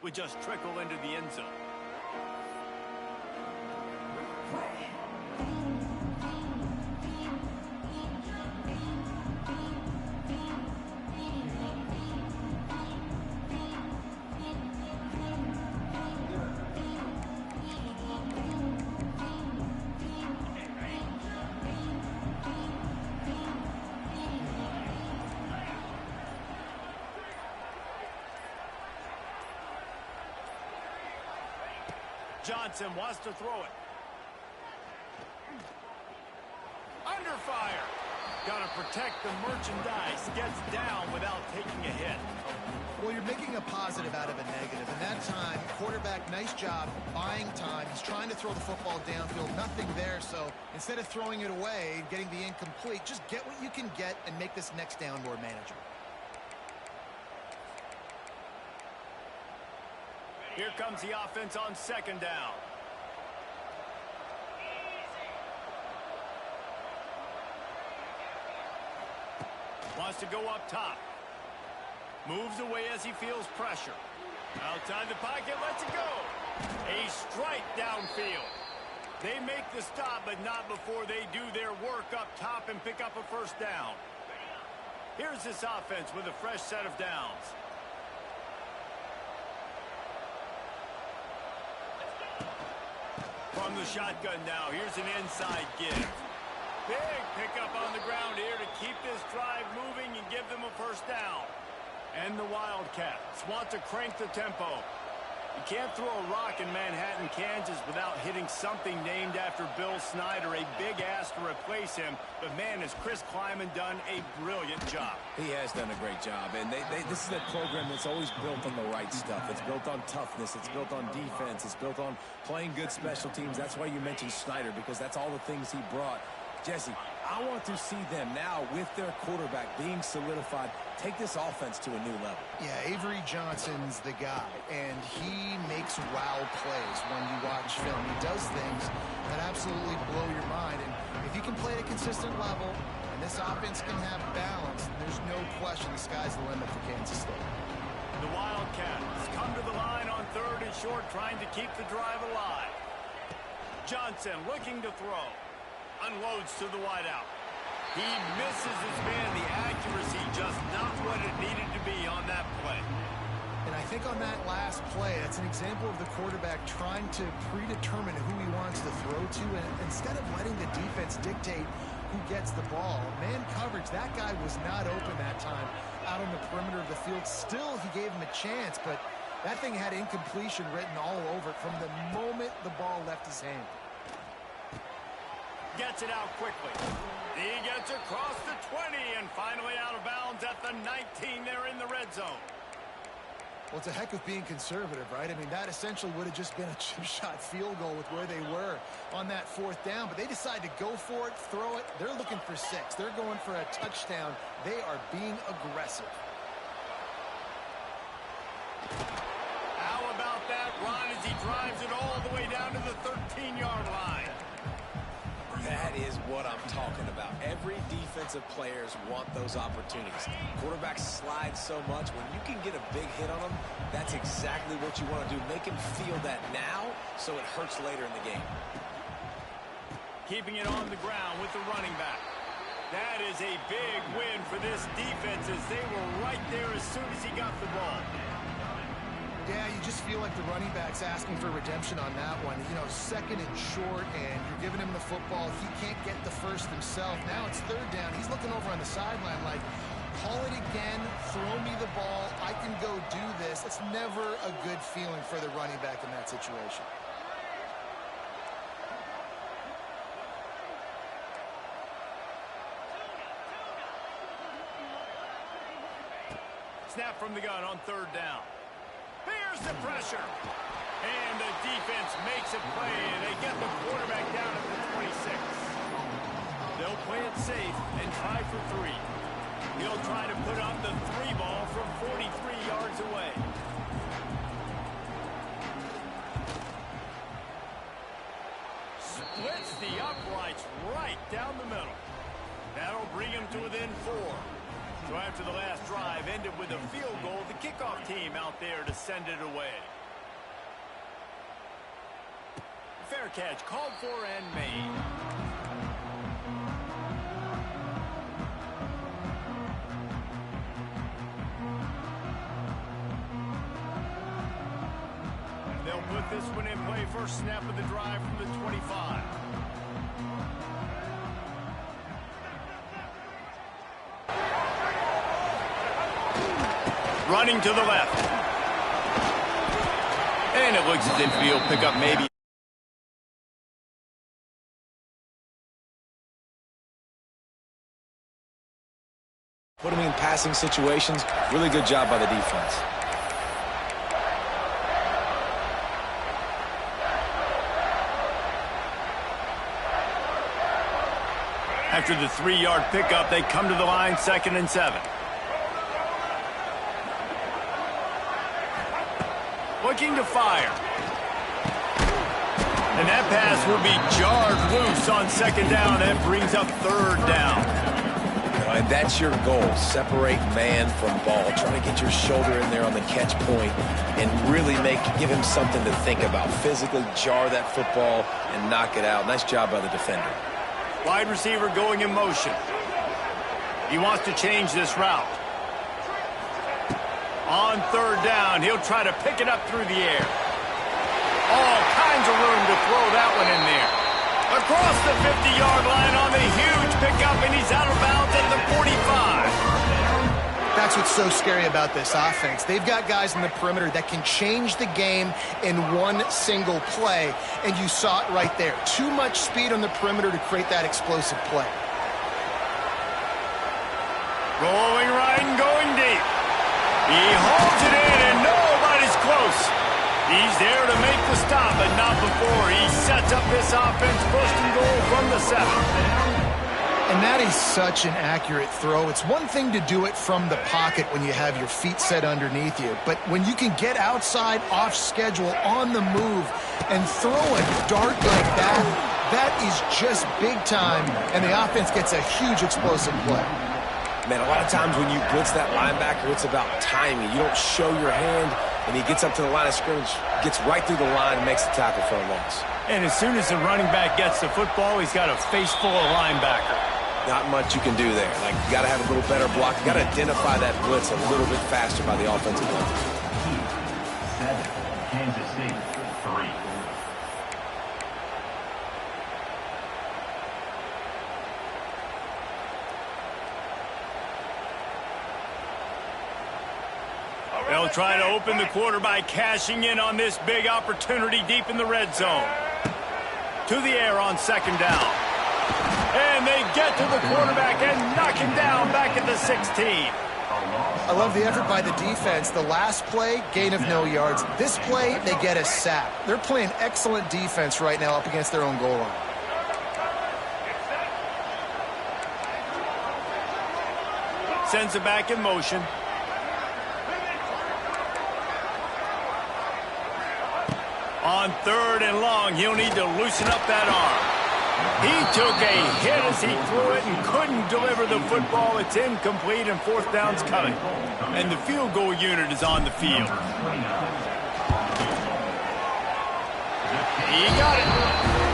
would just trickle into the end zone. Johnson wants to throw it. Under fire. Got to protect the merchandise. Gets down without taking a hit. Well, you're making a positive out of a negative. And that time, quarterback, nice job buying time. He's trying to throw the football downfield. Nothing there. So instead of throwing it away and getting the incomplete, just get what you can get and make this next down more manageable. Here comes the offense on second down. Wants to go up top. Moves away as he feels pressure. Outside the pocket, lets it go. A strike downfield. They make the stop, but not before they do their work up top and pick up a first down. Here's this offense with a fresh set of downs. From the shotgun now, here's an inside give. Big pickup on the ground here to keep this drive moving and give them a first down. And the Wildcats want to crank the tempo. You can't throw a rock in Manhattan, Kansas without hitting something named after Bill Snyder. A big ass to replace him. But, man, has Chris Kleiman done a brilliant job. He has done a great job. And this is a program that's always built on the right stuff. It's built on toughness. It's built on defense. It's built on playing good special teams. That's why you mentioned Snyder, because that's all the things he brought. Jesse, I want to see them now with their quarterback being solidified take this offense to a new level. Yeah, Avery Johnson's the guy, and he makes wow plays when you watch film. He does things that absolutely blow your mind, and if he can play at a consistent level and this offense can have balance, there's no question the sky's the limit for Kansas State. The Wildcats come to the line on third and short, trying to keep the drive alive. Johnson looking to throw. Unloads to the wideout. He misses his man. The accuracy just not what it needed to be on that play. And I think on that last play, that's an example of the quarterback trying to predetermine who he wants to throw to, and instead of letting the defense dictate who gets the ball. Man coverage, that guy was not open that time out on the perimeter of the field. Still, he gave him a chance, but that thing had incompletion written all over it from the moment the ball left his hand. Gets it out quickly. He gets across the 20 and finally out of bounds at the 19 there in the red zone. Well, it's a heck of being conservative, right? I mean, that essentially would have just been a chip-shot field goal with where they were on that fourth down. But they decide to go for it, throw it. They're looking for 6. They're going for a touchdown. They are being aggressive. How about that run as he drives it all the way down to the 13-yard line? That is what I'm talking about. Every defensive players want those opportunities. Quarterbacks slide so much. When you can get a big hit on them, that's exactly what you want to do. Make him feel that now so it hurts later in the game. Keeping it on the ground with the running back. That is a big win for this defense as they were right there as soon as he got the ball. Yeah, you just feel like the running back's asking for redemption on that one. You know, second and short, and you're giving him the football. He can't get the first himself. Now it's third down. He's looking over on the sideline like, call it again, throw me the ball, I can go do this. It's never a good feeling for the running back in that situation. Snap from the gun on third down. Here's the pressure. And the defense makes a play, and they get the quarterback down at the 26. They'll play it safe and try for 3. He'll try to put up the 3 ball from 43 yards away. Splits the uprights right down the middle. That'll bring him to within 4. So after the last drive ended with a field goal, the kickoff team out there to send it away. Fair catch called for and made. They'll put this one in play. First snap of the drive from the 25. Running to the left. And it looks as if he'll pick up maybe. Put him in passing situations. Really good job by the defense. After the 3-yard pickup, they come to the line, 2nd and 7. Looking to fire. And that pass will be jarred loose on 2nd down and brings up 3rd down. And that's your goal. Separate man from ball. Try to get your shoulder in there on the catch point and really give him something to think about. Physically jar that football and knock it out. Nice job by the defender. Wide receiver going in motion. He wants to change this route. On 3rd down, he'll try to pick it up through the air. All kinds of room to throw that one in there. Across the 50-yard line on the huge pickup, and he's out of bounds at the 45. That's what's so scary about this offense. They've got guys in the perimeter that can change the game in one single play, and you saw it right there. Too much speed on the perimeter to create that explosive play. Going right and going deep. He holds it in, and nobody's close. He's there to make the stop, but not before. He sets up this offense, 1st and goal from the 7. And that is such an accurate throw. It's one thing to do it from the pocket when you have your feet set underneath you, but when you can get outside, off schedule, on the move, and throw a dart like that, that is just big time, and the offense gets a huge explosive play. Man, a lot of times when you blitz that linebacker, it's about timing. You don't show your hand, and he gets up to the line of scrimmage, gets right through the line, and makes the tackle for a loss. And as soon as the running back gets the football, he's got a face full of linebacker. Not much you can do there. Like, you got to have a little better block. You got to identify that blitz a little bit faster by the offensive line. 7, Kansas City, 3. They'll try to open the quarter by cashing in on this big opportunity deep in the red zone. To the air on 2nd down. And they get to the quarterback and knock him down back at the 16. I love the effort by the defense. The last play, gain of no yards. This play, they get a sack. They're playing excellent defense right now up against their own goal line. Sends it back in motion. On 3rd and long, he'll need to loosen up that arm. He took a hit as he threw it and couldn't deliver the football. It's incomplete, and 4th down's coming. And the field goal unit is on the field. He got it.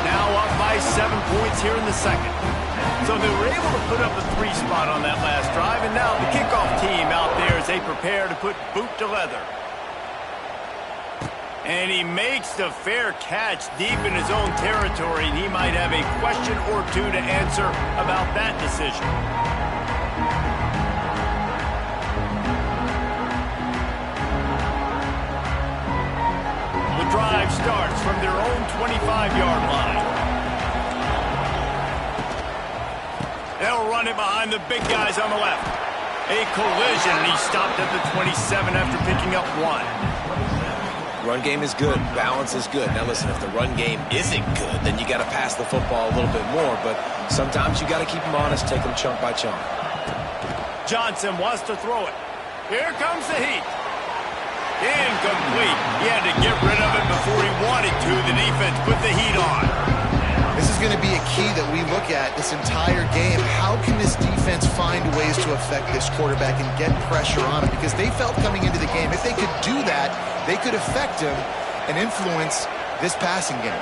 Now up by 7 points here in the 2nd. So they were able to put up a 3 spot on that last drive, and now the kickoff team out there as they prepare to put boot to leather. And he makes the fair catch deep in his own territory, and he might have a question or two to answer about that decision. The drive starts from their own 25-yard line. They'll run it behind the big guys on the left. A collision, and he stopped at the 27 after picking up 1. Run game is good. Balance is good. Now, listen, if the run game isn't good, then you got to pass the football a little bit more. But sometimes you got to keep them honest, take them chunk by chunk. Johnson wants to throw it. Here comes the heat. Incomplete. He had to get rid of it before he wanted to. The defense put the heat on. This is going to be a key that we look at this entire game. How can this defense find ways to affect this quarterback and get pressure on him? Because they felt coming into the game, if they could do that, they could affect him and influence this passing game.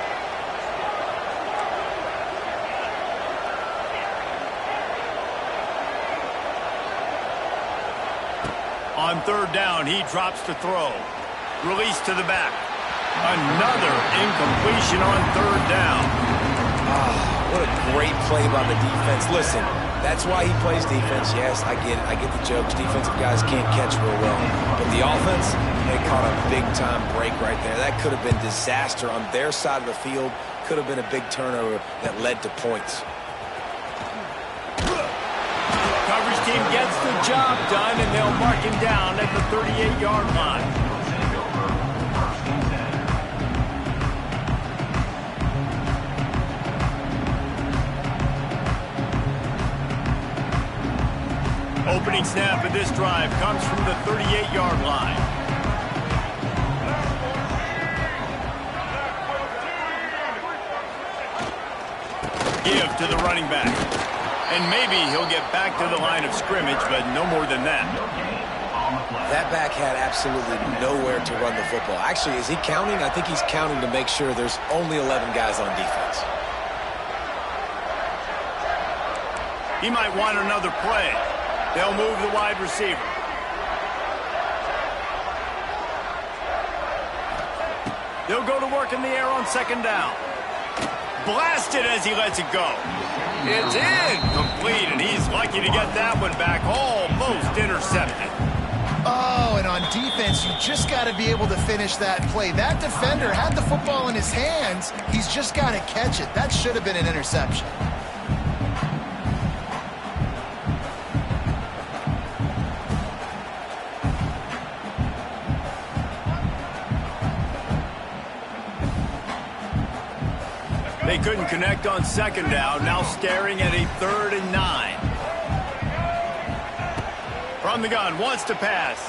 On third down, he drops to throw. Release to the back. Another incompletion on third down. What a great play by the defense. Listen, that's why he plays defense. Yes, I get it. I get the jokes. Defensive guys can't catch real well. But the offense, they caught a big-time break right there. That could have been disaster on their side of the field. Could have been a big turnover that led to points. Coverage team gets the job done, and they'll mark him down at the 38-yard line. Opening snap of this drive comes from the 38-yard line. Give to the running back. And maybe he'll get back to the line of scrimmage, but no more than that. That back had absolutely nowhere to run the football. Actually, is he counting? I think he's counting to make sure there's only 11 guys on defense. He might want another play. They'll move the wide receiver. They'll go to work in the air on second down. Blasted as he lets it go. It's incomplete, and he's lucky to get that one back. Almost intercepted. Oh, and on defense, you just got to be able to finish that play. That defender had the football in his hands. He's just got to catch it. That should have been an interception. They couldn't connect on second down, now staring at a 3rd and 9. From the gun, wants to pass.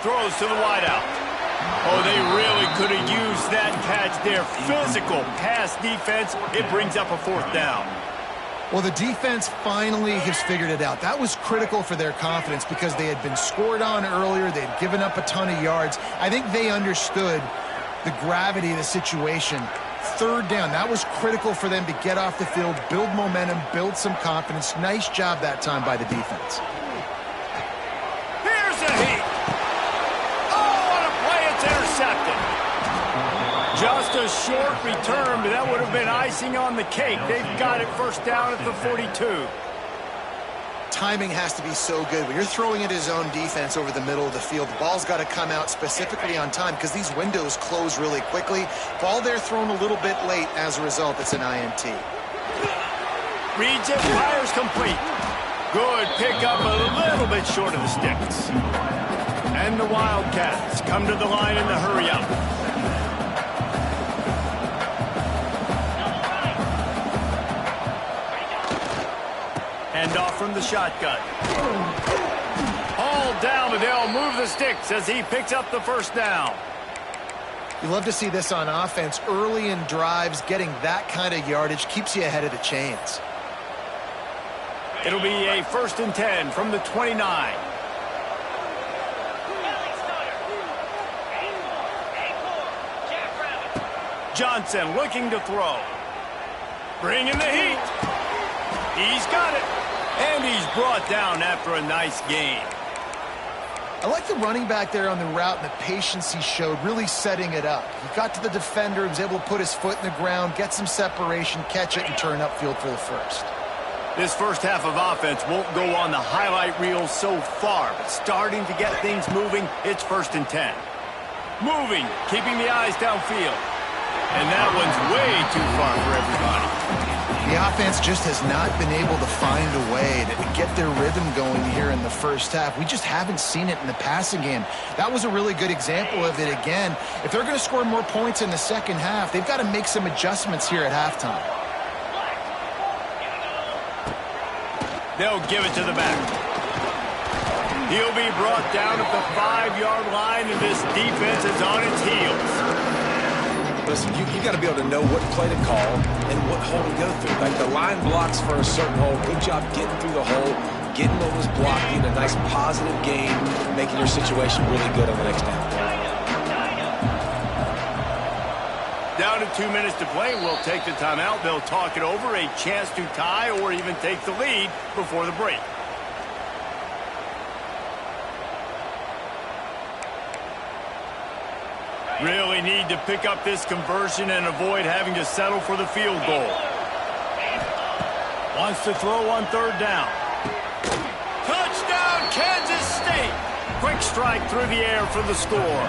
Throws to the wideout. Oh, they really could have used that catch there. Physical pass defense. It brings up a 4th down. Well, the defense finally has figured it out. That was critical for their confidence because they had been scored on earlier. They had given up a ton of yards. I think they understood the gravity of the situation. 3rd down, that was critical for them to get off the field, build momentum, build some confidence. Nice job that time by the defense. Here's a heat. Oh, what a play, it's intercepted. Just a short return, but that would have been icing on the cake. They've got it 1st down at the 42. Timing has to be so good. When you're throwing at his own defense over the middle of the field, the ball's got to come out specifically on time because these windows close really quickly. Ball there thrown a little bit late. As a result, it's an INT. Reads it, fires complete. Good pickup, a little bit short of the sticks. And the Wildcats come to the line in the hurry-up. Handoff from the shotgun. All down, but they'll move the sticks as he picks up the 1st down. You love to see this on offense. Early in drives, getting that kind of yardage keeps you ahead of the chains. It'll be a 1st and 10 from the 29. Johnson looking to throw. Bringing the heat. He's got it. And he's brought down after a nice gain. I like the running back there on the route and the patience he showed, really setting it up. He got to the defender, was able to put his foot in the ground, get some separation, catch it, and turn upfield for the 1st. This 1st half of offense won't go on the highlight reel so far, but starting to get things moving, it's 1st and 10. Moving, keeping the eyes downfield. And that one's way too far for everybody. The offense just has not been able to find a way to get their rhythm going here in the 1st half. We just haven't seen it in the passing game. That was a really good example of it again. If they're going to score more points in the 2nd half, they've got to make some adjustments here at halftime. They'll give it to the back. He'll be brought down at the 5-yard line, and this defense is on its heels. Listen, you got to be able to know what play to call and what hole to go through. Like the line blocks for a certain hole. Good job getting through the hole, getting what was blocked, getting a nice positive game, making your situation really good on the next down. Down to 2 minutes to play. We'll take the timeout. They'll talk it over. A chance to tie or even take the lead before the break. Really need to pick up this conversion and avoid having to settle for the field goal. Wants to throw on third down. Touchdown, Kansas State. Quick strike through the air for the score.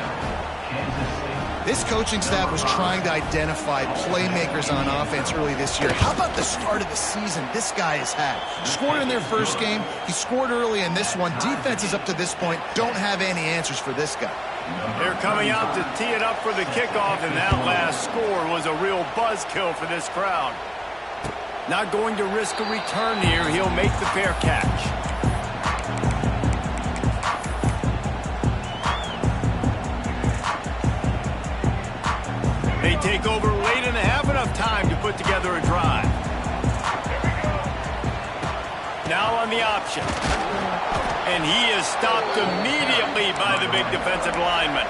This coaching staff was trying to identify playmakers on offense early this year. How about the start of the season this guy has had? Scored in their first game. He scored early in this one. Defenses up to this point don't have any answers for this guy. They're coming out to tee it up for the kickoff, and that last score was a real buzzkill for this crowd. Not going to risk a return here. He'll make the fair catch. They take over late and have enough time to put together a drive. Now on the option. And he is stopped immediately by the big defensive lineman.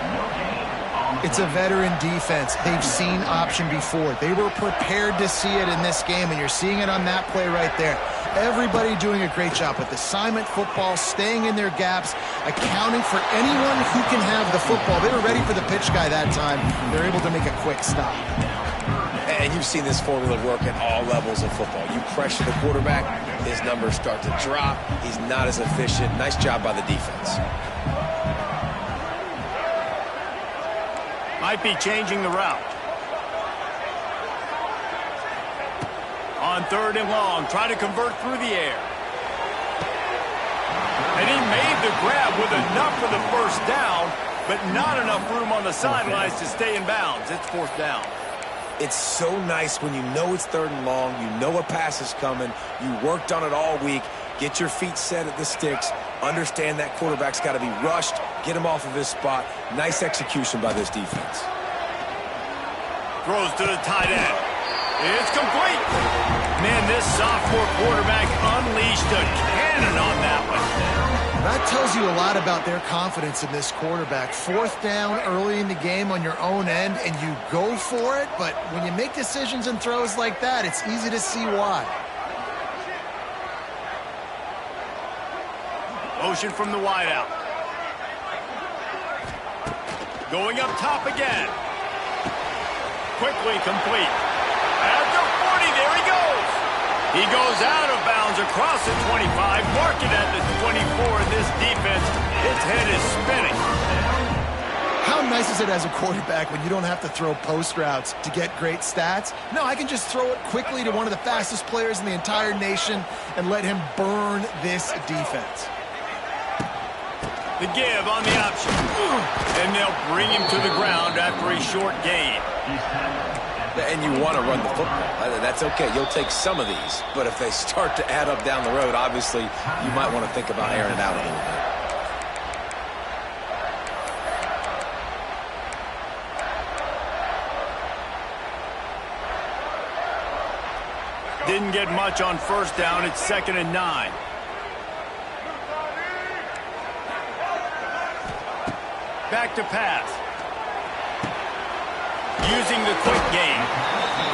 It's a veteran defense. They've seen option before. They were prepared to see it in this game, and you're seeing it on that play right there. Everybody doing a great job with assignment football, staying in their gaps, accounting for anyone who can have the football. They were ready for the pitch guy that time. They're able to make a quick stop. And you've seen this formula work at all levels of football. You pressure the quarterback, his numbers start to drop. He's not as efficient. Nice job by the defense. Might be changing the route. On third and long, try to convert through the air. And he made the grab with enough for the first down, but not enough room on the sidelines to stay in bounds. It's fourth down. It's so nice when you know it's third and long, you know a pass is coming, you worked on it all week, get your feet set at the sticks, understand that quarterback's got to be rushed, get him off of his spot. Nice execution by this defense. Throws to the tight end. It's complete. Man, this sophomore quarterback unleashed a cannon on that one. That tells you a lot about their confidence in this quarterback. Fourth down early in the game on your own end, and you go for it, but when you make decisions and throws like that, it's easy to see why. Motion from the wideout. Going up top again. Quickly complete. At the 40, there he goes. He goes out of bounds across the 25, marking at the 24, and this defense, its head is spinning. How nice is it as a quarterback when you don't have to throw post routes to get great stats? No, I can just throw it quickly to one of the fastest players in the entire nation and let him burn this defense. The give on the option. And they'll bring him to the ground after a short gain. And you want to run the football. That's okay. You'll take some of these. But if they start to add up down the road, obviously, you might want to think about airing it out a little bit. Didn't get much on first down. It's 2nd and 9. Back to pass. Using the quick game.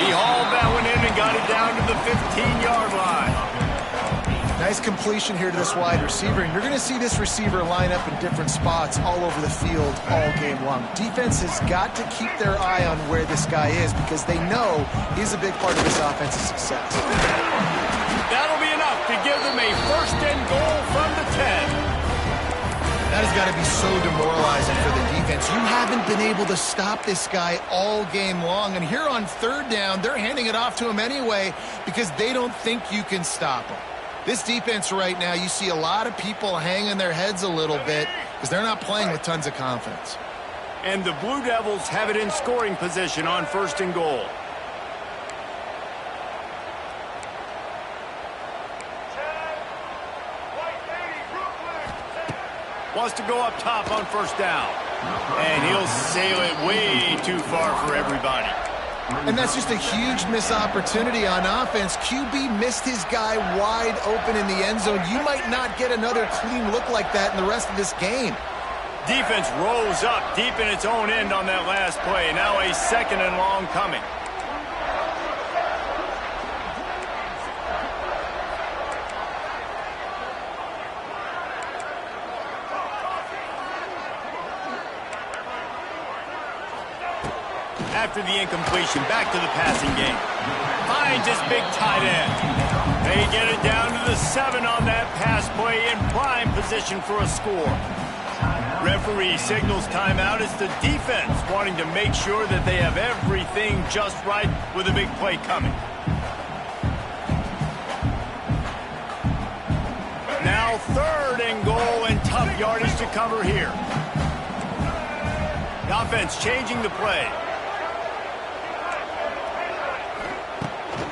He hauled that one in and got it down to the 15-yard line. Nice completion here to this wide receiver, and you're going to see this receiver line up in different spots all over the field all game long. Defense has got to keep their eye on where this guy is because they know he's a big part of this offense's success. That'll be enough to give them a 1st and goal from the 10. That has got to be so demoralizing for the defense. You haven't been able to stop this guy all game long. And here on third down, they're handing it off to him anyway because they don't think you can stop him. This defense right now, you see a lot of people hanging their heads a little bit because they're not playing with tons of confidence. And the Blue Devils have it in scoring position on 1st and goal. Wants to go up top on 1st down. And he'll sail it way too far for everybody. And that's just a huge missed opportunity on offense. QB missed his guy wide open in the end zone. You might not get another clean look like that in the rest of this game. Defense rolls up deep in its own end on that last play. Now a 2nd and long coming. After the incompletion, back to the passing game. Finds his big tight end. They get it down to the 7 on that pass play in prime position for a score. Referee signals timeout. It's the defense wanting to make sure that they have everything just right with a big play coming. Now 3rd and goal and tough yardage to cover here. The offense changing the play.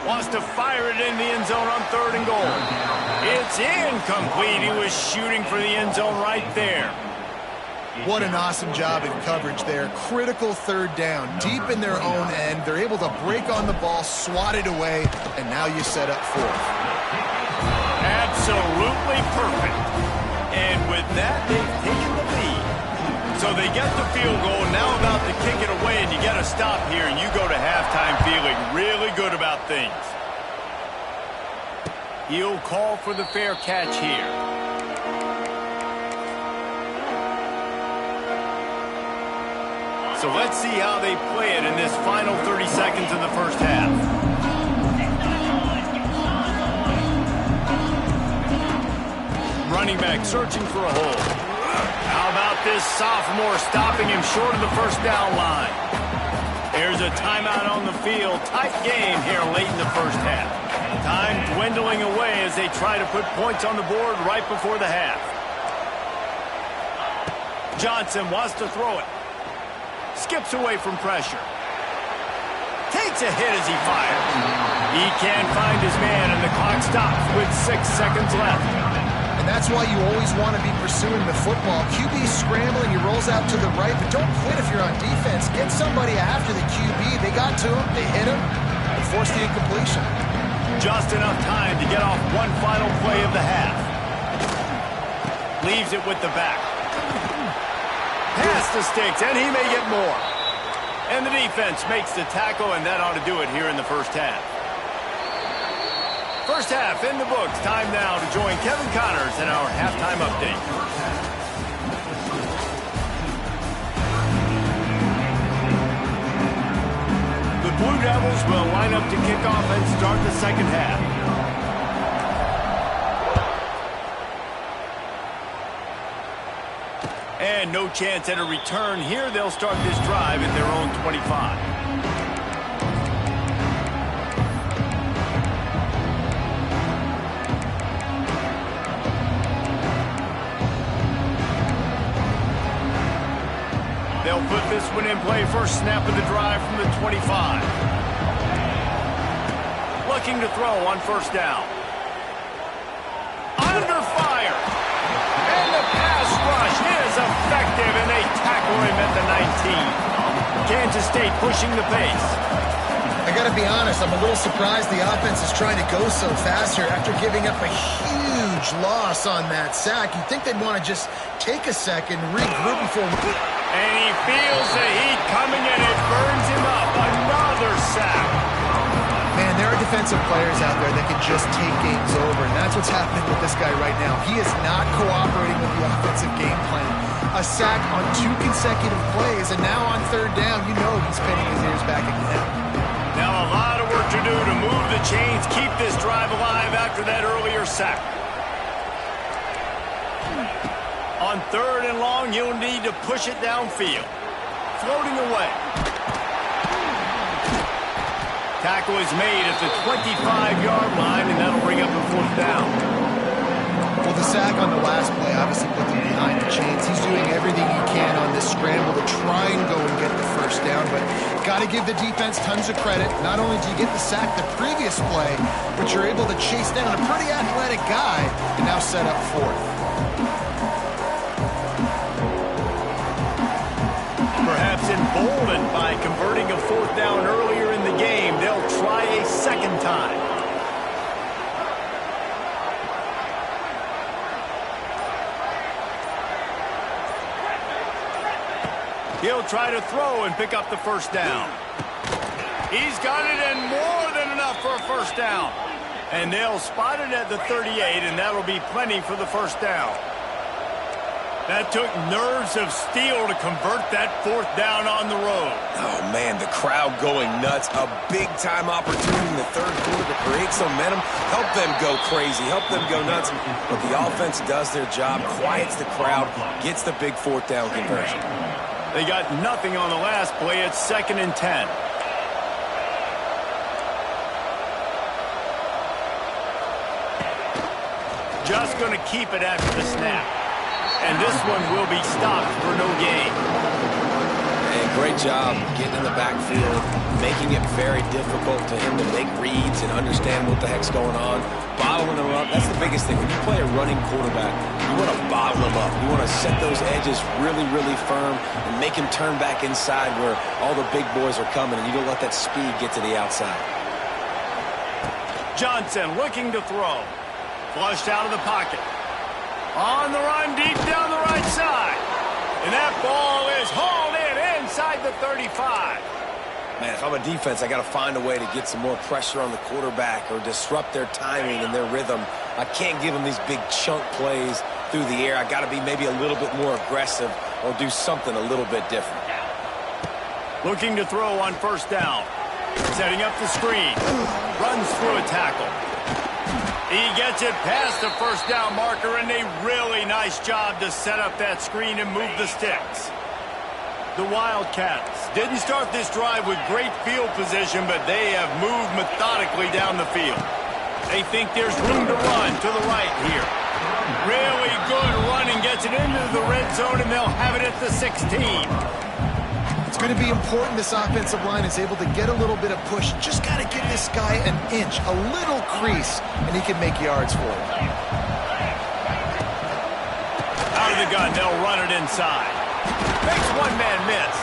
Wants to fire it in the end zone on 3rd and goal. It's incomplete. He was shooting for the end zone right there. What an awesome job in coverage there. Critical 3rd down, deep in their own end. They're able to break on the ball, swat it away, and now you set up 4th. Absolutely perfect. And with that, they've taken the lead. So they get the field goal, now about to kick it away, and you get a stop here, and you go to halftime feeling really good about things. He'll call for the fair catch here. So let's see how they play it in this final 30 seconds of the first half. Running back searching for a hole. How about this sophomore stopping him short of the first down line? There's a timeout on the field. Tight game here late in the first half. Time dwindling away as they try to put points on the board right before the half. Johnson wants to throw it. Skips away from pressure. Takes a hit as he fires. He can't find his man, and the clock stops with 6 seconds left. And that's why you always want to be pursuing the football. QB's scrambling, he rolls out to the right, but don't quit if you're on defense. Get somebody after the QB. They got to him, they hit him, and forced the incompletion. Just enough time to get off one final play of the half. Leaves it with the back. Pass the sticks, and he may get more. And the defense makes the tackle, and that ought to do it here in the first half. First half in the books. Time now to join Kevin Connors in our halftime update. The Blue Devils will line up to kick off and start the second half. And no chance at a return here. They'll start this drive at their own 25. They'll put this one in play. First snap of the drive from the 25. Looking to throw on first down. Under fire. And the pass rush is effective, and they tackle him at the 19. Kansas State pushing the pace. I got to be honest, I'm a little surprised the offense is trying to go so fast here after giving up a huge loss on that sack. You'd think they'd want to just take a second, regroup before... And he feels the heat coming, and it burns him up. Another sack. Man, there are defensive players out there that can just take games over, and that's what's happening with this guy right now. He is not cooperating with the offensive game plan. A sack on 2 consecutive plays, and now on third down, you know he's pinning his ears back again. Now a lot of work to do to move the chains, keep this drive alive after that earlier sack. On third and long, you'll need to push it downfield. Floating away. Tackle is made at the 25-yard line, and that'll bring up a 4th down. Well, the sack on the last play obviously put him behind the chains. He's doing everything he can on this scramble to try and go and get the first down, but got to give the defense tons of credit. Not only do you get the sack the previous play, but you're able to chase down a pretty athletic guy and now set up 4th. emboldened by converting a fourth down earlier in the game. They'll try a second time. He'll try to throw and pick up the first down. He's got it, and more than enough for a first down. And they'll spot it at the 38, and that'll be plenty for the first down. That took nerves of steel to convert that fourth down on the road. Oh, man, the crowd going nuts. A big-time opportunity in the third quarter to create some momentum. Help them go crazy. Help them go nuts. But the offense does their job, quiets the crowd, gets the big fourth down conversion. They got nothing on the last play. It's 2nd and 10. Just going to keep it after the snap. And this one will be stopped for no gain. And great job getting in the backfield, making it very difficult to him to make reads and understand what the heck's going on. Bottling him up, that's the biggest thing. When you play a running quarterback, you want to bottle him up. You want to set those edges really, really firm and make him turn back inside where all the big boys are coming, and you don't let that speed get to the outside. Johnson looking to throw. Flushed out of the pocket. On the run, deep down the right side. And that ball is hauled in inside the 35. Man, if I'm a defense, I got to find a way to get some more pressure on the quarterback or disrupt their timing and their rhythm. I can't give them these big chunk plays through the air. I got to be maybe a little bit more aggressive or do something a little bit different. Looking to throw on first down. Setting up the screen. Runs through a tackle. He gets it past the first down marker, and a really nice job to set up that screen and move the sticks. The Wildcats didn't start this drive with great field position, but they have moved methodically down the field. They think there's room to run to the right here. Really good running, gets it into the red zone, and they'll have it at the 16. It's going to be important this offensive line is able to get a little bit of push. Just got to give this guy an inch, a little crease, and he can make yards for it. Out of the gun, they'll run it inside. Makes one man miss.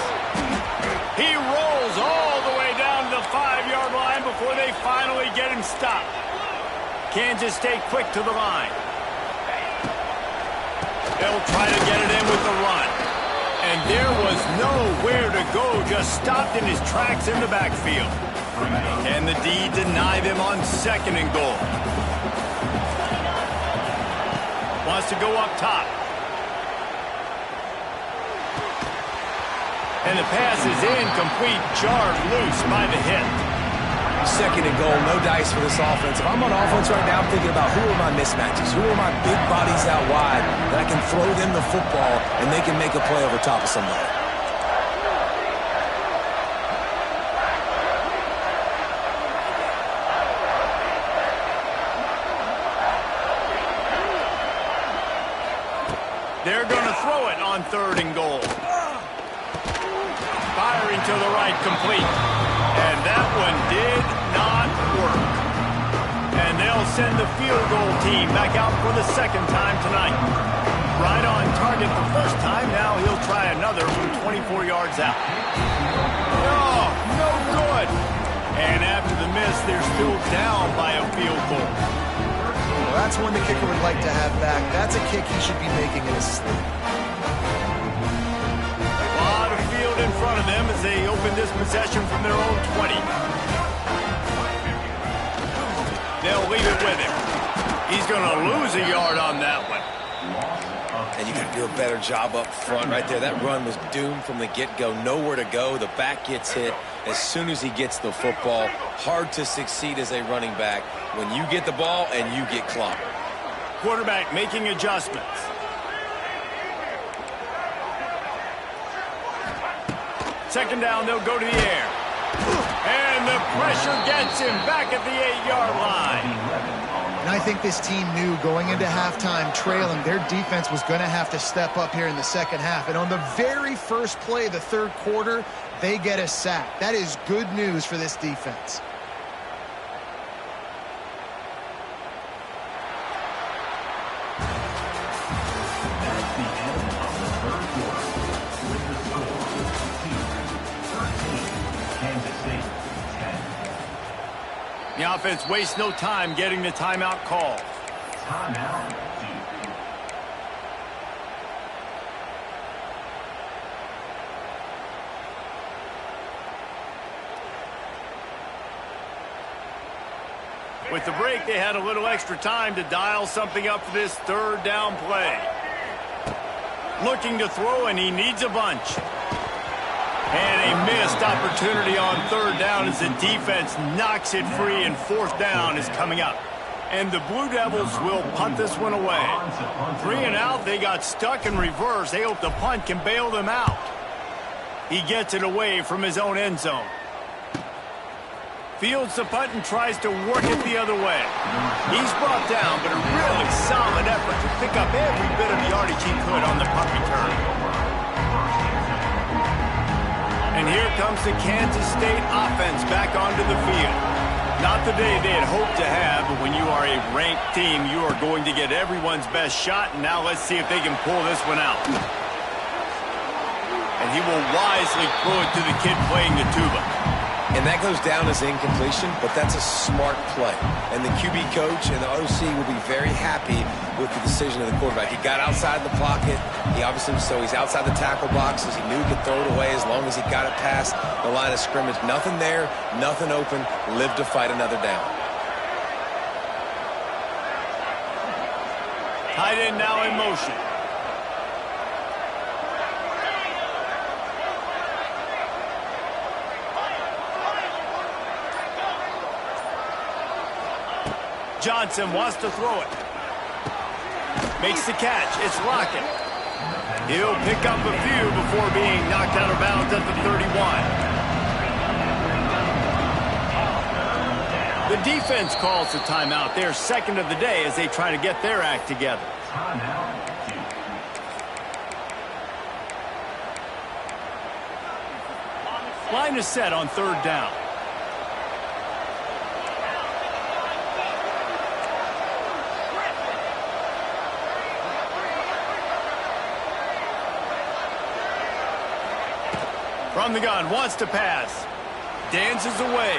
He rolls all the way down to the 5-yard line before they finally get him stopped. Kansas State quick to the line. They'll try to get it in with the run. And there was nowhere to go, just stopped in his tracks in the backfield. And the D deny them on 2nd and goal. Wants to go up top. And the pass is incomplete, jarred loose by the hit. 2nd and goal, no dice for this offense. If I'm on offense right now, I'm thinking about who are my mismatches, who are my big bodies out wide that I can throw them the football and they can make a play over top of somebody. They're going to throw it on 3rd and goal. Firing to the right, complete. And that one did not work. And they'll send the field goal team back out for the 2nd time tonight. Right on target the first time. Now he'll try another from 24 yards out. No good. And after the miss, they're still down by a field goal. Well, that's one the kicker would like to have back. That's a kick he should be making in his sleep. In front of them as they open this possession from their own 20. They'll leave it with him. He's going to lose a yard on that one. And you got to do a better job up front right there. That run was doomed from the get-go. Nowhere to go. The back gets hit as soon as he gets the football. Hard to succeed as a running back when you get the ball and you get clocked. Quarterback making adjustments. Second down, they'll go to the air. And the pressure gets him back at the 8-yard line. And I think this team knew going into halftime trailing, their defense was going to have to step up here in the second half. And on the very first play of the third quarter, they get a sack. That is good news for this defense. the offense wastes no time getting the timeout call. Timeout. With the break, they had a little extra time to dial something up for this third down play. Looking to throw, and he needs a bunch. And a missed opportunity on third down as the defense knocks it free, and fourth down is coming up. And the Blue Devils will punt this one away. 3 and out, they got stuck in reverse. They hope the punt can bail them out. He gets it away from his own end zone. Fields the punt and tries to work it the other way. He's brought down, but a really solid effort to pick up every bit of yardage he could on the punt return. And here comes the Kansas State offense back onto the field. Not the day they had hoped to have, but when you are a ranked team, you are going to get everyone's best shot. And now let's see if they can pull this one out. And he will wisely throw it to the kid playing the tuba. And that goes down as incompletion, but that's a smart play. And the QB coach and the OC will be very happy with the decision of the quarterback. He got outside the pocket. He obviously, so he's outside the tackle boxes. He knew he could throw it away as long as he got it past the line of scrimmage. Nothing there, nothing open. Live to fight another down. Tight end now in motion. Johnson wants to throw it. Makes the catch. It's Lockett. He'll pick up a few before being knocked out of bounds at the 31. The defense calls the timeout. Their second of the day as they try to get their act together. Line is set on third down. From the gun, wants to pass. Dances away.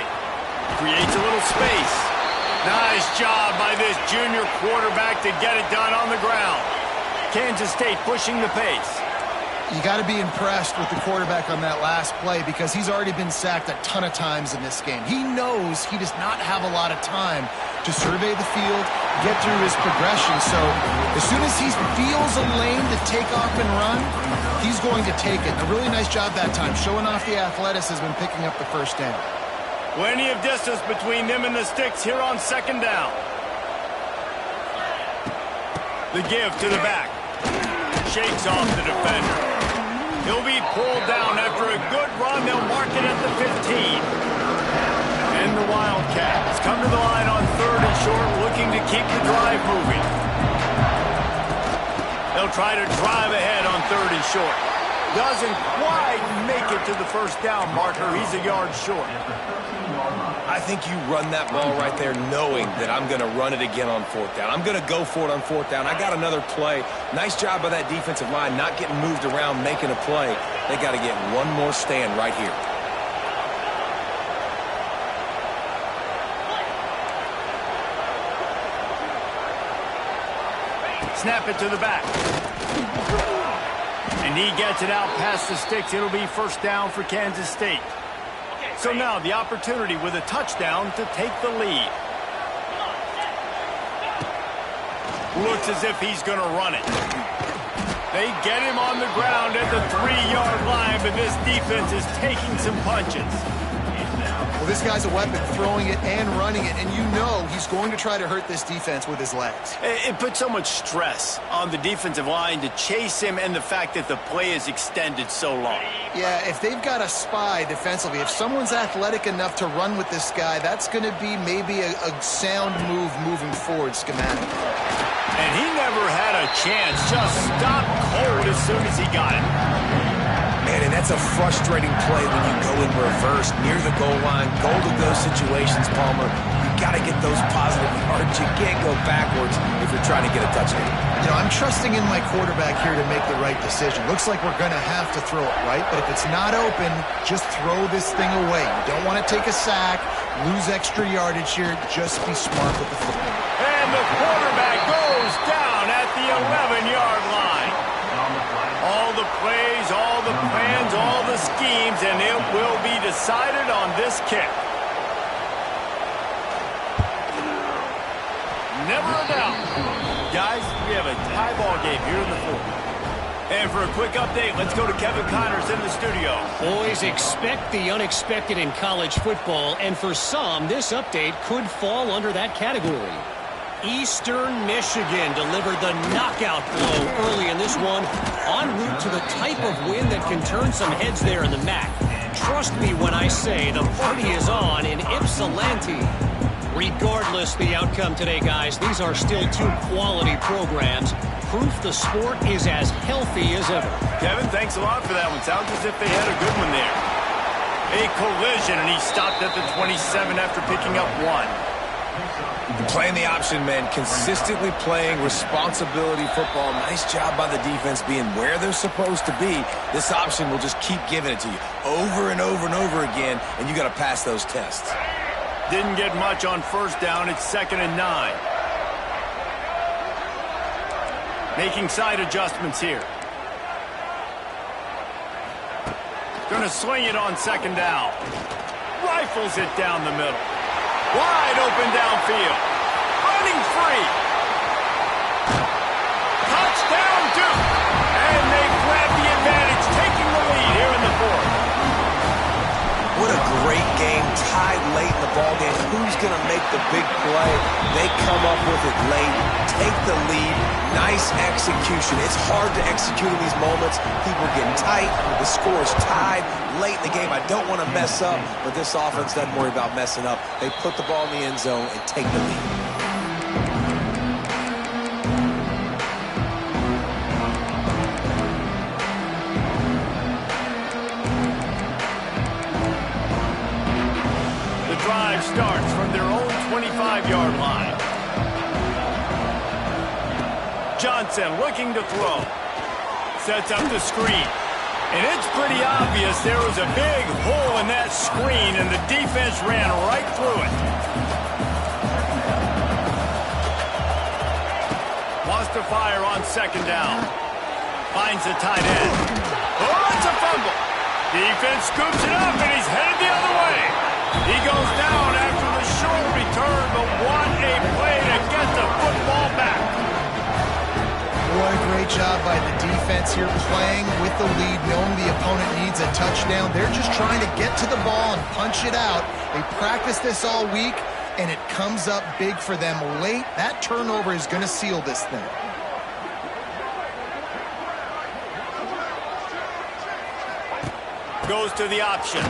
Creates a little space. Nice job by this junior quarterback to get it done on the ground. Kansas State pushing the pace. You got to be impressed with the quarterback on that last play because he's already been sacked a ton of times in this game. He knows he does not have a lot of time to survey the field, get through his progression. So as soon as he feels a lane to take off and run, he's going to take it. A really nice job that time, showing off the athleticism and picking up the first down. Plenty of distance between them and the sticks here on second down. The give to the back. Shakes off the defender. He'll be pulled down after a good run. They'll mark it at the 15. And the Wildcats come to the line on third and short, looking to keep the drive moving. They'll try to drive ahead on third and short. Doesn't quite make it to the first down marker. He's a yard short. I think you run that ball right there knowing that I'm going to run it again on fourth down. I'm going to go for it on fourth down. I got another play. Nice job by that defensive line not getting moved around, making a play. They got to get one more stand right here. Snap it to the back. And he gets it out past the sticks. It'll be first down for Kansas State. So now the opportunity with a touchdown to take the lead. Looks as if he's going to run it. They get him on the ground at the 3-yard line, but this defense is taking some punches. Well, this guy's a weapon, throwing it and running it, and you know he's going to try to hurt this defense with his legs. It puts so much stress on the defensive line to chase him and the fact that the play is extended so long. Yeah, if they've got a spy defensively, if someone's athletic enough to run with this guy, that's going to be maybe a sound move moving forward schematically. And he never had a chance, just stopped cold as soon as he got it. Man, and that's a frustrating play when you go in reverse near the goal line. Goal-to-go situations, Palmer. You got to get those positive yards. You can't go backwards if you're trying to get a touchdown. You know, I'm trusting in my quarterback here to make the right decision. Looks like we're going to have to throw it, right? But if it's not open, just throw this thing away. You don't want to take a sack. Lose extra yardage here. Just be smart with the football. And the quarterback goes down at the 11-yard line. All the plays, all the plans, all the schemes, and it will be decided on this kick. Never a doubt. Guys, we have a tie ball game here in the fourth. And for a quick update, let's go to Kevin Connors in the studio. Boys, expect the unexpected in college football, and for some, this update could fall under that category. Eastern Michigan delivered the knockout blow early in this one, en route to the type of win that can turn some heads there in the MAC. Trust me when I say the party is on in Ypsilanti. Regardless the outcome today, guys, these are still two quality programs. Proof the sport is as healthy as ever. Kevin, thanks a lot for that one. Sounds as if they had a good one there. A collision, and he stopped at the 27 after picking up one. Playing the option, man. Consistently playing responsibility football. Nice job by the defense being where they're supposed to be. This option will just keep giving it to you over and over and over again, and you got to pass those tests. Didn't get much on first down. It's 2nd and 9. Making side adjustments here. Gonna swing it on 2nd down. Rifles it down the middle. Wide open downfield. Running free. Touchdown Duke. And they grab the advantage, taking the lead here in the fourth. What a great game, tied late in the ballgame. Who's going to make the big play? They come up with it late, take the lead. Nice execution. It's hard to execute in these moments. People get tight. The score is tied late in the game. I don't want to mess up, but this offense doesn't worry about messing up. They put the ball in the end zone and take the lead. Drive starts from their own 25-yard line. Johnson looking to throw. Sets up the screen. And it's pretty obvious there was a big hole in that screen, and the defense ran right through it. Wants to fire on 2nd down. Finds the tight end. Oh, it's a fumble. Defense scoops it up, and he's headed the other way. He goes down after the short return, but what a play to get the football back. What a great job by the defense here, playing with the lead, knowing the opponent needs a touchdown. They're just trying to get to the ball and punch it out. They practiced this all week, and it comes up big for them late. That turnover is going to seal this thing. Goes to the option.